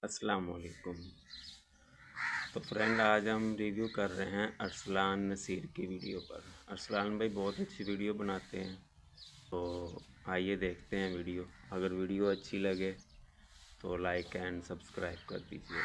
अस्सलाम वालेकुम। तो फ्रेंड, आज हम रिव्यू कर रहे हैं अरसलान नसीर की वीडियो पर। अरसलान भाई बहुत अच्छी वीडियो बनाते हैं, तो आइए देखते हैं वीडियो। अगर वीडियो अच्छी लगे तो लाइक एंड सब्सक्राइब कर दीजिए।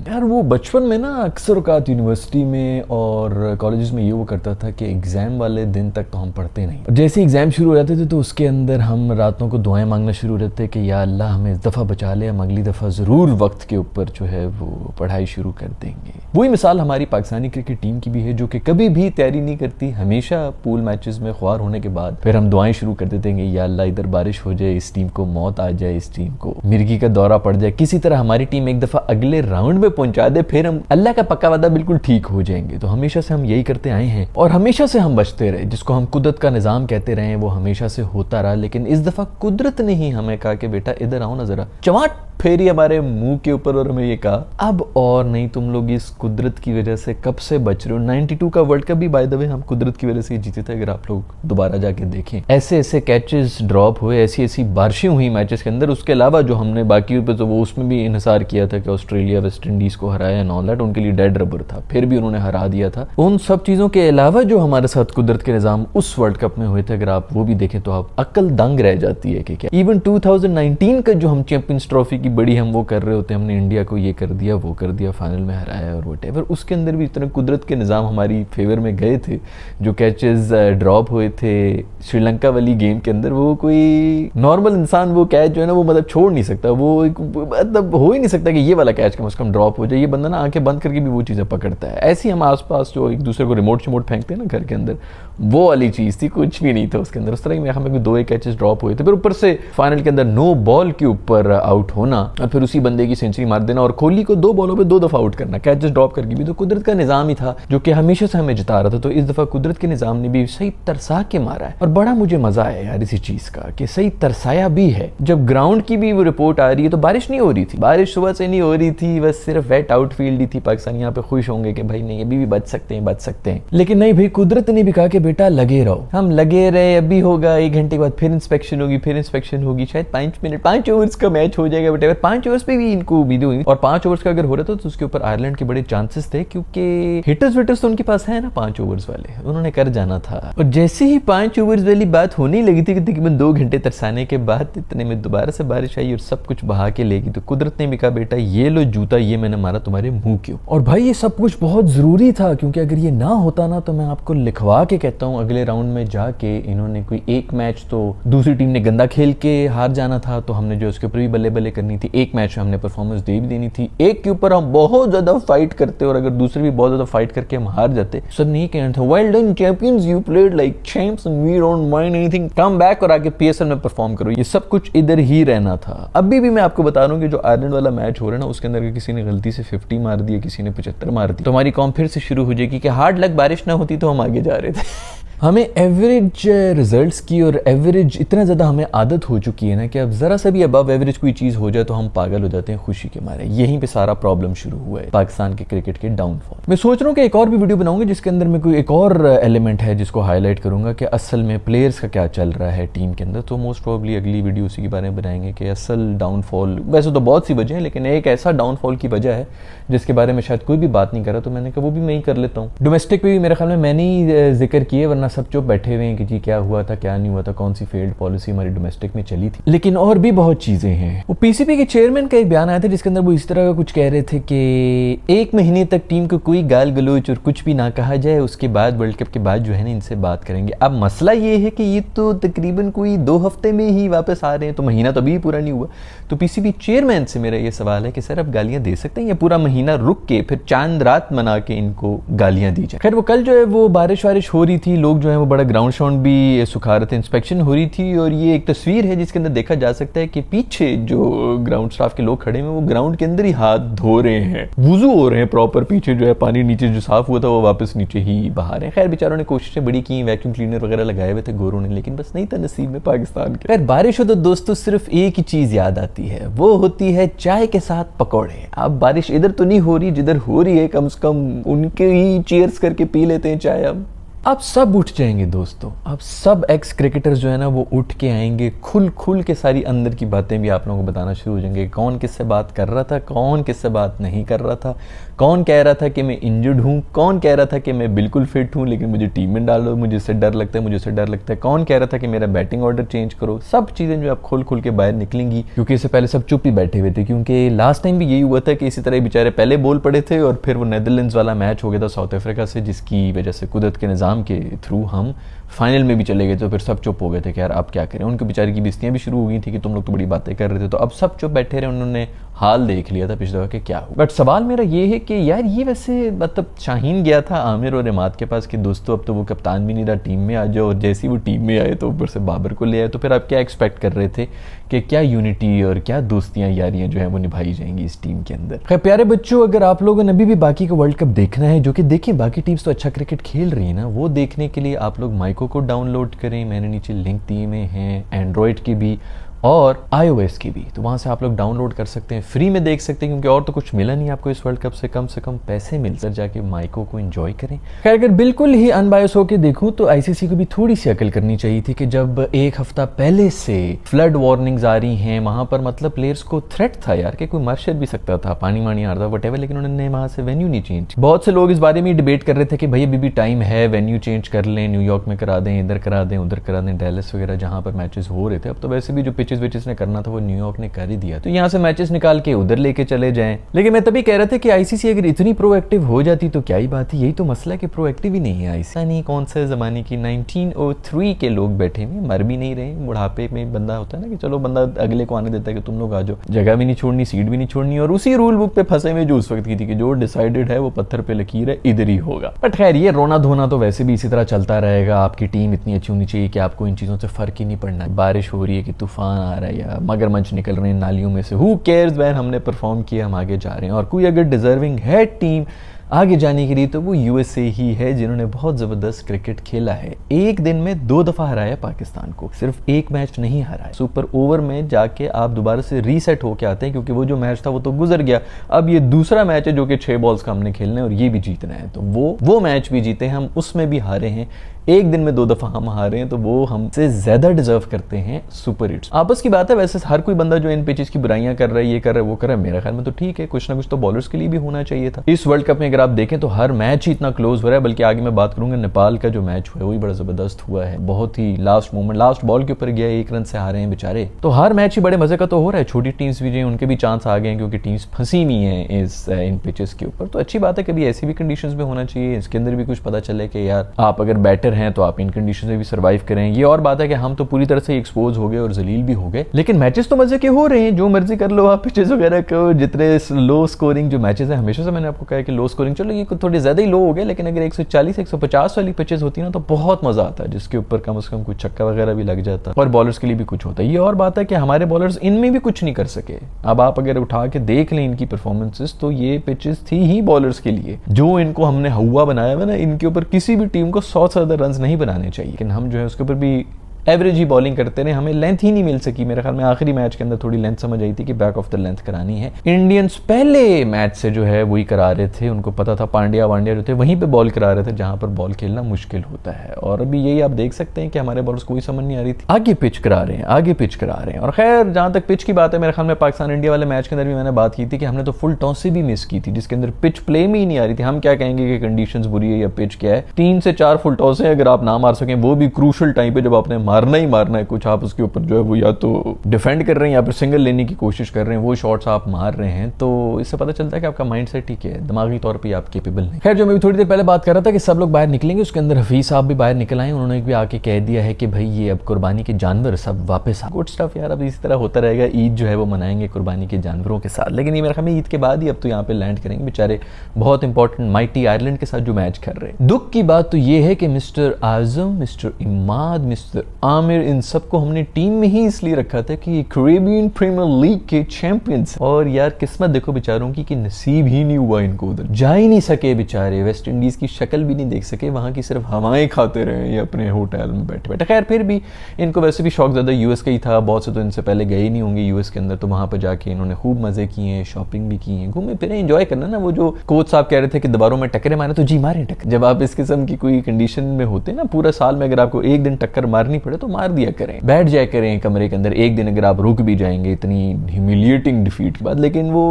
यार वो बचपन में ना अक्सर औकात यूनिवर्सिटी में और कॉलेजेस में ये वो करता था कि एग्ज़ाम वाले दिन तक तो हम पढ़ते नहीं। और जैसे एग्ज़ाम शुरू हो जाते थे तो उसके अंदर हम रातों को दुआएं मांगना शुरू हो जाते कि या अल्लाह हमें इस दफ़ा बचा ले, हम अगली दफ़ा ज़रूर वक्त के ऊपर जो है वो पढ़ाई शुरू कर देंगे। वही मिसाल हमारी पाकिस्तानी क्रिकेट टीम की भी है, जो कि कभी भी तैयारी नहीं करती, हमेशा पूल मैचेस में ख्वार होने के बाद फिर हम दुआएं शुरू कर देते हैं या अल्लाह इधर बारिश हो जाए, इस टीम को मौत आ जाए, इस टीम को मिर्गी का दौरा पड़ जाए, किसी तरह हमारी टीम एक दफ़ा अगले राउंड में पहुंचा दे, फिर हम अल्लाह का पक्का वादा बिल्कुल ठीक हो जाएंगे। तो हमेशा से हम यही करते आए हैं और हमेशा से हम बचते रहे, जिसको हम कुदरत का निज़ाम कहते रहे, वो हमेशा से होता रहा। लेकिन इस दफ़ा कुदरत ने ही हमें कहा कि बेटा इधर आओ ना, ज़रा चवाट फेरी हमारे मुंह के ऊपर, और हमें ये कहा अब और नहीं, तुम लोग इस कुदरत की वजह से कब से बच रहे हो। 92 का वर्ल्ड कप भी बाय द वे हम कुदरत की वजह से जीते थे, अगर आप लोग दोबारा जाके देखें। ऐसे ऐसे कैचेस ड्रॉप हुए, ऐसी ऐसी बारिशें हुई मैचेस के अंदर। उसके अलावा जो हमने बाकी पे तो वो उसमें भी इन्हिसार किया था कि ऑस्ट्रेलिया वेस्ट इंडीज को हराया एंड ऑल दैट, उनके लिए डेड रबर था, फिर भी उन्होंने हरा दिया था। उन सब चीज़ों के अलावा जो हमारे साथ कुदरत के निज़ाम उस वर्ल्ड कप में हुए थे, अगर आप वो भी देखें तो आप अक्ल दंग रह जाती है कि क्या। इवन 2019 का जो हम चैंपियंस ट्रॉफी की बड़ी हम वो कर रहे होते हैं, हमने इंडिया को ये कर दिया वो कर दिया, फाइनल में हराया और व्हाटएवर, उसके अंदर भी इतने कुदरत के निज़ाम हमारी फेवर में गए थे। जो कैचेस ड्रॉप हुए थे श्रीलंका वाली गेम के अंदर, वो कोई नॉर्मल इंसान वो कैच जो है ना वो मतलब छोड़ नहीं सकता, वो मतलब हो ही नहीं सकता कि ये वाला कैच कम से कम ड्रॉप हो जाए। ये बंदा ना आंखें बंद करके भी वो चीज़ें पकड़ता है। ऐसी हम आसपास जो एक दूसरे को रिमोट शिमोट फेंकते हैं ना घर के अंदर, वो वाली चीज़ थी, कुछ भी नहीं था उसके अंदर। उस तरह की हमें 2 एक कैचेस ड्रॉप हुए थे, फिर ऊपर से फाइनल के अंदर नो बॉल के ऊपर आउट होना और फिर उसी बंदे की सेंचुरी मार देना, और कोहली को 2 बॉलों पे 2 दफ़ा आउट करना कैचेस ड्रॉप करके भी। तो कुदरत का निज़ाम ही था जो कि हमेशा से हमें जिता रहा था। तो इस दफ़ा कुदरत के निज़ाम ने भी सही तरसा के मारा है, और बड़ा मुझे मज़ा आया यार इसी चीज़ का कि सही तरसाया भी है। जब ग्राउंड की भी वो रिपोर्ट आ रही है तो बारिश नहीं हो रही थी, बारिश सुबह से नहीं हो रही थी, बस सिर्फ वेट आउटफील्ड ही थी। पाकिस्तानी यहाँ पे खुश होंगे कि भाई नहीं अभी भी बच सकते हैं, बच सकते हैं। लेकिन नहीं भाई, कुदरत ने भी कहा कि बेटा लगे रहो। हम लगे रहे, अभी होगा 1 घंटे के बाद फिर इंस्पेक्शन होगी, फिर इंस्पेक्शन होगी, शायद 5 मिनट 5 ओवर्स का मैच हो जाएगा। बट 5 ओवर्स पे भी इनको उम्मीदें हुई, और 5 ओवर्स का अगर हो रहा था तो उसके ऊपर आयरलैंड के बड़े चांसेस थे, क्योंकि हिटर्स विटर्स तो उनके पास है ना 5 ओवर्स वाले, उन्होंने कर जाना था। और जैसे ही 5 ओवर्स वाली बात होने लगी थी कि तकरीबन 2 घंटे तरसाने के बाद इतने में दोबारा से बारिश आई और सब कुछ बहा के लेगी। तो कुदरत ने भी कहा बेटा ये लो जूता, ये मैंने मारा तुम्हारे मुंह के ऊपर। और भाई ये सब कुछ बहुत जरूरी था, क्योंकि अगर ये ना होता ना तो मैं आपको लिखवा के कहता हूँ अगले राउंड में जाके इन्होंने कोई एक मैच तो दूसरी टीम ने गंदा खेल के हार जाना था, तो हमने जो उसके ऊपर भी बल्ले बल्ले करनी थी। एक मैच में हमने परफॉर्मेंस दे भी देनी थी, एक के ऊपर हम बहुत ज्यादा फाइट करते और अगर दूसरे भी बहुत ज्यादा फाइट करके हम हार जाते। सब ने ये कहना था well done champions, you played like champs and we don't mind anything, come back और आगे पीएसएल में परफॉर्म करो। ये सब कुछ इधर ही रहना था। अभी भी मैं आपको बता रहा हूँ कि जो आयरलैंड वाला मैच हो रहा है ना, उसके अंदर किसी ने गलती से 50 मार दिया, किसी ने 75 मार दी, तो हमारी कॉम फिर से शुरू हो जाएगी कि हार्ड लक बारिश ना होती तो हम आगे जा रहे थे। हमें एवरेज रिजल्ट्स की और एवरेज इतना ज़्यादा हमें आदत हो चुकी है ना कि अब ज़रा सा भी अबव एवरेज कोई चीज़ हो जाए तो हम पागल हो जाते हैं खुशी के मारे। यहीं पे सारा प्रॉब्लम शुरू हुआ है पाकिस्तान के क्रिकेट के डाउनफॉल। मैं सोच रहा हूँ कि एक और भी वीडियो बनाऊंगा जिसके अंदर मैं कोई एक और एलिमेंट है जिसको हाईलाइट करूंगा कि असल में प्लेयर्स का क्या चल रहा है टीम के अंदर। तो मोस्ट प्रोबेबली अगली वीडियो उसी के बारे में बनाएंगे कि असल डाउनफॉल, वैसे तो बहुत सी वजह है लेकिन एक ऐसा डाउनफॉल की वजह है जिसके बारे में शायद कोई भी बात नहीं कर रहा, तो मैंने कहा वो भी मैं ही कर लेता हूँ। डोमेस्टिक पे भी मेरे ख्याल में मैंने ही जिक्र किए, वरना सब चुप बैठे हुए कि जी क्या हुआ था क्या नहीं हुआ था, कौन सी फेल्ड पॉलिसी हमारी डोमेस्टिक में चली थी। लेकिन और भी बहुत चीजें हैं। वो पीसीबी के चेयरमैन का एक बयान आया था जिसके अंदर वो इस तरह का कुछ कह रहे थे कि 1 महीने तक टीम को कोई गाल गलोच और कुछ भी ना कहा जाए, उसके बाद वर्ल्ड कप के बाद जो है ना इनसे बात करेंगे। अब मसला ये है कि ये तो तकरीबन कोई 2 हफ्ते में ही वापस आ रहे हैं, तो महीना तो अभी पूरा नहीं हुआ। तो पीसीबी चेयरमैन से मेरा ये सवाल है कि सर अब गालियां दे सकते हैं या पूरा महीना रुक के फिर चांद रात मना के इनको गालियां दी जाए। खैर वो कल जो है वो बारिश वारिश हो रही थी, लोग जो है वो बड़ा ग्राउंड शाउंड भी सुखा रहे थे, इंस्पेक्शन हो रही थी, और ये एक तस्वीर है जिसके अंदर देखा जा सकता है कि पीछे जो ग्राउंड स्टाफ के लोग खड़े हैं वो ग्राउंड के अंदर ही हाथ धो रहे हैं, वुजू हो रहे हैं प्रॉपर। पीछे जो है पानी नीचे जो साफ हुआ था वो वापस नीचे ही बहा रहे हैं। खैर बेचारों ने कोशिशें बड़ी की, वैक्यूम क्लीनर वगैरह लगाए हुए थे गोरों ने, लेकिन बस नहीं था नसीब में पाकिस्तान के। खैर बारिश हो तो दोस्तों सिर्फ एक ही चीज याद आती है, वो होती है चाय के साथ पकौड़े। अब बारिश इधर तो नहीं हो रही, जिधर हो रही है कम से कम उनके ही चीयर्स करके पी लेते हैं चाय। अब आप सब उठ जाएंगे दोस्तों, आप सब एक्स क्रिकेटर्स जो है ना वो उठ के आएंगे, खुल के सारी अंदर की बातें भी आप लोगों को बताना शुरू हो जाएंगे। कौन किससे बात कर रहा था, कौन किससे बात नहीं कर रहा था, कौन कह रहा था कि मैं इंजर्ड हूँ, कौन कह रहा था कि मैं बिल्कुल फिट हूँ लेकिन मुझे टीम में डालो, मुझे इससे डर लगता है, मुझे इससे डर लगता है, कौन कह रहा था कि मेरा बैटिंग ऑर्डर चेंज करो। सब चीज़ें जो आप खुल के बाहर निकलेंगी, क्योंकि इससे पहले सब चुप ही बैठे हुए थे। क्योंकि लास्ट टाइम भी यही हुआ था कि इसी तरह बेचारे पहले बोल पड़े थे और फिर वो नेदरलैंड्स वाला मैच हो गया था साउथ अफ्रीका से, जिसकी वजह से कुदरत के निज़ाम के थ्रू हम फाइनल में भी चले गए। तो फिर सब चुप हो गए थे कि यार आप क्या करें। उनके बेचारे की बिस्तियाँ भी शुरू हो गई थी कि तुम लोग तो बड़ी बातें कर रहे थे। तो अब सब चुप बैठे रहे, उन्होंने हाल देख लिया था पिछले दफा कि क्या हो। बट सवाल मेरा ये है कि यार ये वैसे मतलब शाहीन गया था आमिर और इमाद के पास कि दोस्तों अब तो वो कप्तान भी नहीं रहा, टीम में आ जाओ, और जैसे ही वो टीम में आए तो ऊपर से बाबर को ले आए। तो फिर आप क्या एक्सपेक्ट कर रहे थे कि क्या यूनिटी और क्या दोस्तियाँ यारियाँ जो है वो निभाई जाएंगी इस टीम के अंदर। खैर प्यारे बच्चों, अगर आप लोगों ने अभी भी बाकी का वर्ल्ड कप देखना है, जो कि देखिए बाकी टीम्स तो अच्छा क्रिकेट खेल रही है ना, वो देखने के लिए आप लोग माइको को डाउनलोड करें। मैंने नीचे लिंक दिए में हैं, एंड्रॉयड की भी और iOS की भी, तो वहाँ से आप लोग डाउनलोड कर सकते हैं, फ्री में देख सकते हैं, क्योंकि और तो कुछ मिला नहीं आपको इस वर्ल्ड कप से कम पैसे मिलकर जाके माइको को एंजॉय करें। खैर अगर बिल्कुल ही अनबायस होकर देखूं तो आईसीसी को भी थोड़ी सी अकल करनी चाहिए थी कि जब एक हफ्ता पहले से फ्लड वार्निंग्स आ रही हैं वहाँ पर, मतलब प्लेयर्स को थ्रेट था यार कि कोई मर शर भी सकता था, पानी वानी आ रहा था वटेवर, लेकिन उन्होंने वहाँ से वेन्यू नहीं चेंज। बहुत से लोग इस बारे में डिबेट कर रहे थे कि भाई अभी भी टाइम है, वेन्यू चेंज कर लें, न्यूयॉर्क में करा दें, इधर करा दें, उधर करा दें, डेलस वगैरह जहाँ पर मैचेस हो रहे थे। अब तो वैसे भी जो पिचेस विचेस ने करना था वो न्यूयॉर्क ने कर ही दिया, तो यहाँ से मैचेस निकाल के उधर लेके चले जाएं। लेकिन मैं तभी कह रहा था कि आईसीसी अगर इतनी प्रोएक्टिव हो जाती तो क्या ही बात है। यही तो मसला है कि प्रोएक्टिव ही नहीं है आईसीसी। नहीं कौन से ज़माने की 1903 के लोग बैठे हुए, मर भी नहीं रहे, बुढ़ापे में बंदा होता है ना कि चलो बंदा अगले को आने देता है कि तुम लोग आ जाओ, जगह भी नहीं छोड़नी, सीट भी नहीं छोड़नी, और उसी रूल बुक पे फंसे हुए जो उस वक्त की थी कि जो डिसाइडेड है वो पत्थर पे लकीर है, इधर ही होगा। बट खैर ये रोना धोना तो वैसे भी इसी तरह चलता रहेगा। आपकी टीम इतनी अच्छी होनी चाहिए कि आपको इन चीज़ों से फर्क ही नहीं पड़ना। बारिश हो रही है कि तूफान आ रहा है या मगरमच्छ निकल रहे हैं नालियों में से, हु केयर्स मैन, हमने परफॉर्म किया, हम आगे जा रहे हैं। और कोई अगर डिजर्विंग है टीम आगे जाने के लिए तो वो यूएसए ही है, जिन्होंने बहुत ज़बरदस्त क्रिकेट खेला है। एक दिन में 2 दफ़ा हराया पाकिस्तान को, सिर्फ एक मैच नहीं हराया। सुपर ओवर में जाके आप दोबारा से रीसेट होके आते हैं, क्योंकि वो जो मैच था वो तो गुजर गया। अब ये दूसरा मैच है जो कि 6 बॉल्स का हमने खेलना है और ये भी जीतना है। तो वो मैच भी जीते, हम उसमें भी हारे हैं। एक दिन में 2 दफ़ा हम हारे हैं, तो वो हमसे ज़्यादा डिजर्व करते हैं सुपर हिट्स। आपस की बात है, वैसे हर कोई बंदा जो इन पिचेस की बुराइयां कर रहा है, ये कर रहा है, वो कर रहा है, मेरे ख्याल में तो ठीक है, कुछ ना कुछ तो बॉलर्स के लिए भी होना चाहिए था। इस वर्ल्ड कप में अगर आप देखें तो हर मैच ही इतना क्लोज हो रहा है, बल्कि आगे मैं बात करूंगा नेपाल का जो मैच हुआ है वो भी बड़ा ज़बरदस्त हुआ है। बहुत ही लास्ट मोमेंट, लास्ट बॉल के ऊपर गया, 1 रन से हारे हैं बेचारे। तो हर मैच ही बड़े मजे का तो हो रहा है। छोटी टीम्स भी जो है उनके भी चांस आ गए हैं, क्योंकि टीम्स फंसी नहीं है इन पिचेस के ऊपर। तो अच्छी बात है, कभी ऐसी भी कंडीशंस में होना चाहिए, इसके अंदर भी कुछ पता चले कि यार आप अगर बैटर हैं तो आप इन कंडीशन से भी सर्वाइव करें। ये और बात है कि हम तो पूरी तरह से एक्सपोज हो गए और जलील भी हो गए, लेकिन मैचेस तो मजे के हो रहे हैं, जो मर्जी कर लो आप पिचेस वगैरह को। जितने लो स्कोरिंग जो मैचेस हैं, हमेशा से मैंने आपको कहा कि लो स्कोरिंग, चलो ये थोड़ी ज्यादा ही लो हो गए, लेकिन अगर 140-150 वाली पिचेस होती ना तो बहुत मजा आता है, जिसके ऊपर कम से कम कुछ छक्का वगैरह भी लग जाता और बॉलर्स के लिए भी कुछ होता है। ये और बात है कि हमारे बॉलर्स इनमें भी कुछ नहीं कर सके। अब आप अगर उठा के देख लें इनकी परफॉर्मेंसेस, तो ये पिचेस थी ही बॉलर्स के लिए, जो इनको हमने हुआ बनाया हुआ ना, इनके ऊपर किसी भी टीम को 100 से ज्यादा रन नहीं बनाने चाहिए, लेकिन हम जो है उसके ऊपर भी एवरेज ही बॉलिंग करते रहे, हमें लेंथ ही नहीं मिल सकी। मेरे ख्याल में आखिरी मैच के अंदर थोड़ी लेंथ समझ आई थी कि बैक ऑफ द लेंथ करानी है। इंडियंस पहले मैच से जो है वही करा रहे थे, उनको पता था पांड्या वांड्या जो थे वहीं पे बॉल करा रहे थे जहां पर बॉल खेलना मुश्किल होता है। और अभी यही आप देख सकते हैं कि हमारे बॉलर्स कोई समझ नहीं आ रही थी, आगे पिच करा रहे हैं, आगे पिच करा रहे हैं। और खैर जहां तक पिच की बात है, मेरे ख्याल में पाकिस्तान इंडिया वाले मैच के अंदर भी मैंने बात की थी कि हमने तो फुल टॉस भी मिस की थी, जिसके अंदर पिच प्ले में ही नहीं आ रही थी। हम क्या कहेंगे कि कंडीशंस बुरी है या पिच क्या है, 3 से 4 फुल टॉस है, अगर आप ना मार सकें, वो भी क्रूशल टाइम पे जब आपने मारना ही मारना है, कुछ आप उसके ऊपर जो है वो या तो डिफेंड कर रहे हैं या फिर सिंगल लेने की कोशिश कर रहे हैं, वो शॉट्स आप मार रहे हैं, तो इससे पता चलता है कि आपका माइंडसेट ठीक है, दिमागी तौर पे आप केपेबल नहीं। खैर जो मैं थोड़ी देर पहले बात कर रहा था कि सब लोग बाहर निकलेंगे, उसके अंदर हफीज साहब भी बाहर निकल आए। उन्होंने भी आके कह दिया है कि भाई ये अब कुर्बानी के जानवर सब वापस आ। गुड स्टफ यार, अब इसी तरह होता रहेगा। ईद जो है वो मनाएंगे कुर्बानी के जानवरों के साथ, लेकिन ये मेरे ख्याल में ईद के बाद ही अब तो यहाँ पे लैंड करेंगे बेचारे, बहुत इंपॉर्टेंट माइटी आयरलैंड के साथ जो मैच कर रहे हैं। दुख की बात तो ये है कि मिस्टर आजम, मिस्टर इमाद, मिस्टर आमिर, इन सबको हमने टीम में ही इसलिए रखा था कि कैरेबियन प्रीमियर लीग के चैंपियंस। और यार किस्मत देखो बेचारों की कि नसीब ही नहीं हुआ इनको, उधर जा ही नहीं सके बेचारे, वेस्ट इंडीज की शक्ल भी नहीं देख सके, वहां की सिर्फ हवाएं खाते रहे ये अपने होटल में बैठे बैठे। खैर फिर भी इनको वैसे भी शौक ज़्यादा यूएस का ही था, बहुत से तो इनसे पहले गए ही नहीं होंगे यूएस के अंदर, तो वहाँ पर जाके इन्होंने खूब मज़े किए, शॉपिंग भी की है, घूमे फिरे, एंजॉय करना ना। वो जो कोच साहब कह रहे थे कि दीवारों में टक्करें मारे, तो जी मारे टक्कर। जब आप इस किस्म की कोई कंडीशन में होते ना, पूरा साल में अगर आपको एक दिन टक्कर मारनी पड़े तो मार दिया करें, बैठ जाया करें कमरे के अंदर। एक दिन अगर आप रुक भी जाएंगे इतनी ह्यूमिलिएटिंग डिफीट के बाद, लेकिन वो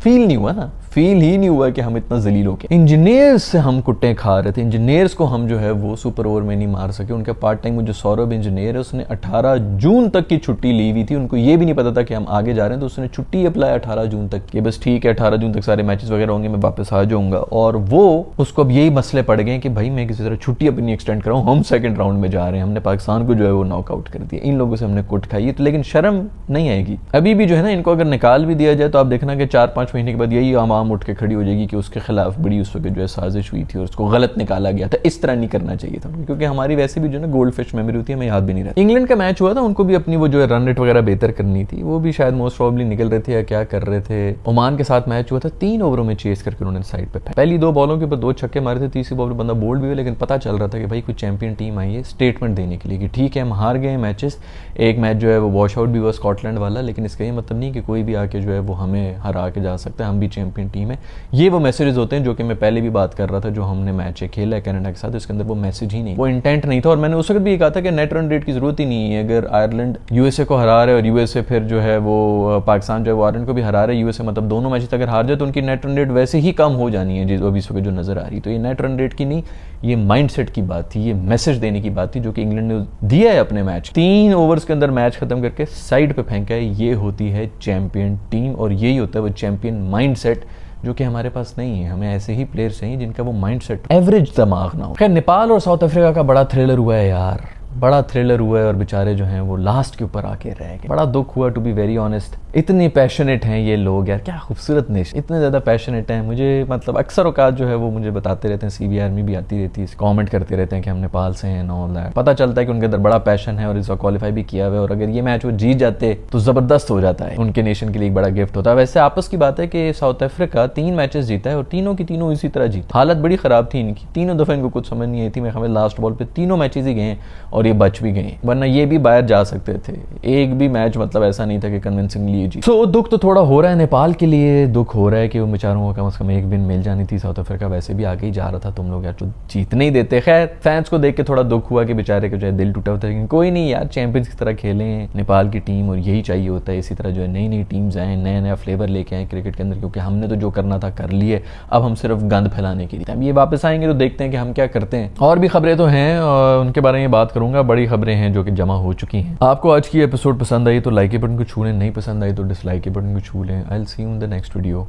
फील नहीं हुआ ना, फील ही नहीं हुआ कि हम इतना जलील हो गए। इंजीनियर्स से हम कुट्टे खा रहे थे, इंजीनियर्स को हम जो है वो सुपर ओवर में नहीं मार सके। उनके पार्ट टाइम जो सौरभ इंजीनियर है उसने 18 जून तक की छुट्टी ली हुई थी, उनको ये भी नहीं पता था कि हम आगे जा रहे हैं, तो उसने छुट्टी अप्लाई 18 जून तक की। बस ठीक है 18 जून तक सारे मैचेस वगैरह होंगे, मैं वापस आ जाऊंगा। और वो उसको अब यही मसले पड़ गए कि भाई मैं किसी तरह छुट्टी अपनी एक्सटेंड कराऊं, हम सेकंड राउंड में जा रहे हैं, हमने पाकिस्तान को जो है वो नॉकआउट कर दिया, इन लोगों से हमने कुट खाई है। तो लेकिन शर्म नहीं आएगी अभी भी जो है ना, इनको अगर निकाल भी दिया जाए तो आप देखना कि 4-5 महीने के बाद यही आम उठ के खड़ी हो जाएगी कि उसके खिलाफ बड़ी उस वक्त जो है साजिश हुई थी और उसको गलत निकाला गया था। इस तरह नहीं करना चाहिए था, क्योंकि हमारी वैसे भी जो है ना गोल्ड फिश मेमोरी होती है, हमें याद भी नहीं रहती। इंग्लैंड का मैच हुआ था, उनको भी अपनी वो जो है रन रेट वगैरह बेहतर करनी थी, वो भी शायद मोस्ट प्रॉब्ली निकल रहे थे या क्या कर रहे थे। ओमान के साथ मैच हुआ था, 3 ओवरों में चेस करके उन्होंने साइड पे पहली 2 बॉलों के ऊपर 2 छक्के मारे थे, तीसरी बॉल बंदा बोल्ड भी हुआ, लेकिन पता चल रहा था कि भाई कोई चैंपियन टीम आई है स्टेटमेंट देने के लिए कि ठीक है हम हार गए मैचेस। एक मैच जो है वो वॉश आउट भी हुआ स्कॉटलैंड वाला, लेकिन इसका ये मतलब नहीं कि कोई भी आके जो है वो हमें हरा के जा सकता है, हम भी चैंपियन टीम है। ये वो मैसेजेस होते हैं जो कि मैं पहले भी बात कर रहा था, जो हमने मैच खेला है कनाडा के साथ, इसके अंदर वो मैसेज ही नहीं, वो इंटेंट नहीं था। और मैंने उस वक्त भी कहा था कि नेट रन रेट की जरूरत ही नहीं है। अगर आयरलैंड यूएसए को हरा रहे और यूएसए फिर जो है वो पाकिस्तान जो है वो आयरलैंड को भी हरा रहे, यूएसए मतलब दोनों मैचेस अगर हार जाए तो उनकी नेट रन रेट वैसे ही कम हो जानी है जो अभी जो नजर आ रही। तो ये नेट रन रेट की नहीं, ये माइंडसेट की बात थी, ये मैसेज देने की बात थी जो कि इंग्लैंड ने दिया है अपने मैच। 3 ओवर्स के अंदर मैच खत्म करके साइड पे फेंका है, ये होती है चैंपियन टीम और यही होता है वो चैंपियन माइंडसेट, जो कि हमारे पास नहीं है। हमें ऐसे ही प्लेयर्स चाहिए जिनका वो माइंडसेट एवरेज दिमाग ना हो। खैर नेपाल और साउथ अफ्रीका का बड़ा थ्रिलर हुआ है यार, बड़ा थ्रिलर हुआ है और बेचारे जो हैं वो लास्ट के ऊपर आके रह गए। बड़ा दुख हुआ टू बी वेरी ऑनेस्ट। इतने पैशनेट हैं ये लोग यार, क्या खूबसूरत नेशन, इतने ज़्यादा पैशनेट हैं। मुझे मतलब अक्सर औकात जो है वो मुझे बताते रहते हैं, सीबी आर्मी भी आती रहती है, कमेंट करते रहते हैं कि हम नेपाल से हैं, ऑल दैट। पता चलता है कि उनके अंदर बड़ा पैशन है और इसका क्वालिफाई भी किया हुआ है। और अगर ये मैच वो जीत जाते तो ज़बरदस्त हो जाता है, उनके नेशन के लिए एक बड़ा गिफ्ट होता है। वैसे आपस की बात है कि साउथ अफ्रीका 3 मैचेस जीता है और तीनों की तीनों इसी तरह जीता। हालत बड़ी ख़राब थी इनकी, तीनों दफ़ा इनको कुछ समझ नहीं आई थी। मैं हमें लास्ट बॉल पर तीनों मैचेस ही गए और ये बच भी गए, वरना ये भी बाहर जा सकते थे। एक भी मैच मतलब ऐसा नहीं था कि कन्विंसिंगली जीत। सो दुख तो थोड़ा हो रहा है नेपाल के लिए, दुख हो रहा है कि वो बेचारों को कम से कम एक विन मिल जानी थी। साउथ अफ्रीका वैसे भी आगे ही जा रहा था, तुम लोग यार जो जीतने ही देते। खैर फैंस को देख के थोड़ा दुख हुआ कि बेचारे को जो है दिल टूटा होता है, लेकिन कोई नहीं यार, चैंपियंस की तरह खेलें नेपाल की टीम और यही चाहिए होता है। इसी तरह जो है नई नई टीम्स आए, नया नया फ्लेवर लेके आए क्रिकेट के अंदर, क्योंकि हमने तो जो करना था कर लिए, अब हम सिर्फ गंद फैलाने के लिए। अब ये वापस आएंगे तो देखते हैं कि हम क्या करते हैं। और भी खबरें तो हैं और उनके बारे में बात करूंगा, बड़ी खबरें हैं जो कि जमा हो चुकी हैं। आपको आज की एपिसोड पसंद आई तो लाइक के बटन को छू लें, नहीं पसंद आई तो डिसलाइक के बटन को छू लें। I will see you in the next video.